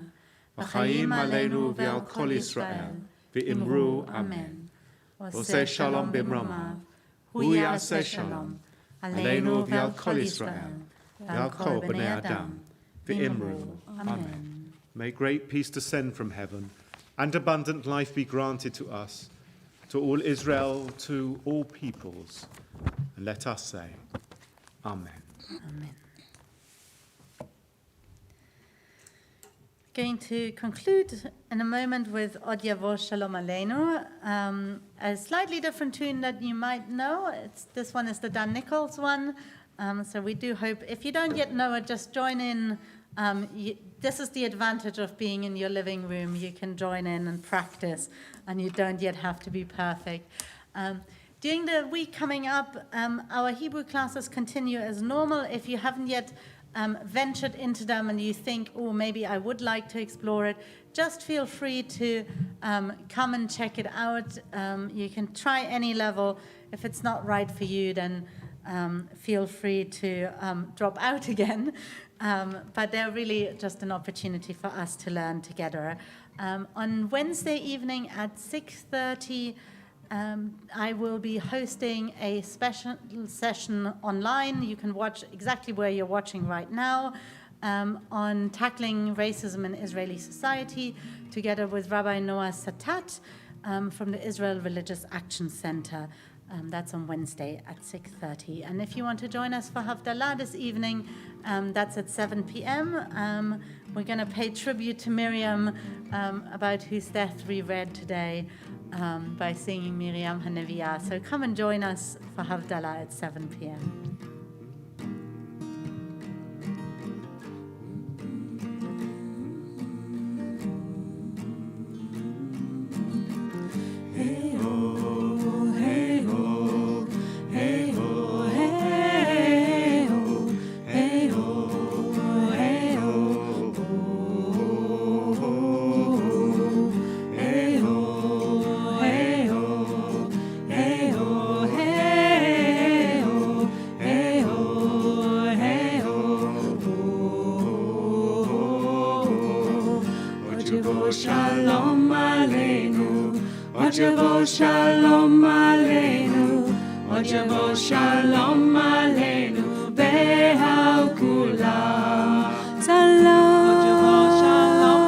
v'chaim aleinu v'al kol Yisrael, v'imru, Amen. Oseh shalom b'mromav, hu ya'aseh shalom, aleinu v'al kol Yisrael, v'al kol b'nei Adam, v'imru, Amen. May great peace descend from heaven, and abundant life be granted to us, to all Israel, to all peoples. And let us say, Amen. Amen. Going to conclude in a moment with Od Yavo Shalom Aleinu, a slightly different tune that you might know. This one is the Dan Nichols one. So we do hope, if you don't yet know it, just join in. This is the advantage of being in your living room. You can join in and practice, and you don't yet have to be perfect. During the week coming up, our Hebrew classes continue as normal. If you haven't yet ventured into them and you think, oh, maybe I would like to explore it, just feel free to come and check it out. You can try any level. If it's not right for you, then feel free to drop out again. But they're really just an opportunity for us to learn together. On Wednesday evening at 6:30, I will be hosting a special session online. You can watch exactly where you're watching right now, on tackling racism in Israeli society, together with Rabbi Noah Satat from the Israel Religious Action Center. That's on Wednesday at 6:30. And if you want to join us for Havdalah this evening, that's at 7 p.m. We're going to pay tribute to Miriam, about whose death we read today, by singing Miriam Haneviyah. So come and join us for Havdalah at 7 p.m. Shalom Aleinu, Ojavo Shalom Aleinu, Ojavo Shalom Aleinu, Behau Kulam. Salam, Ojavo Shalom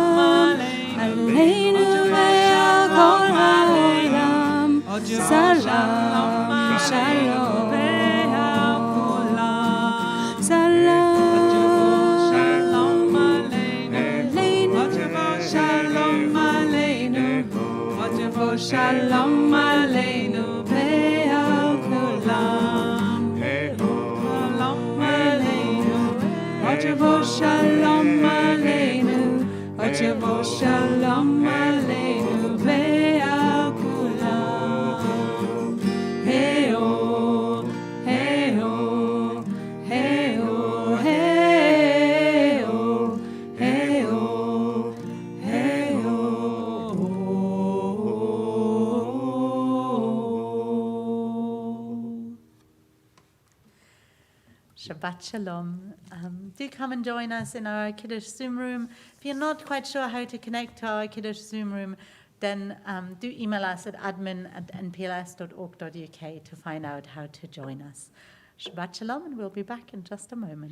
Aleinu, Behau Kol Haolam. Salam, Shalom, Behau Kulam. Salam. Shalom Aleinu, Behau Kulam. Shalom Aleinu, Ojavo Shalom Aleinu, Ojavo Shalom Aleinu, Behau Kulam. Hey oh, hey oh, hey oh, hey oh, hey oh, hey oh. Shabbat Shalom. Do come and join us in our Kiddush Zoom room. If you're not quite sure how to connect to our Kiddush Zoom room, then do email us at admin@npls.org.uk to find out how to join us. Shabbat Shalom, and we'll be back in just a moment.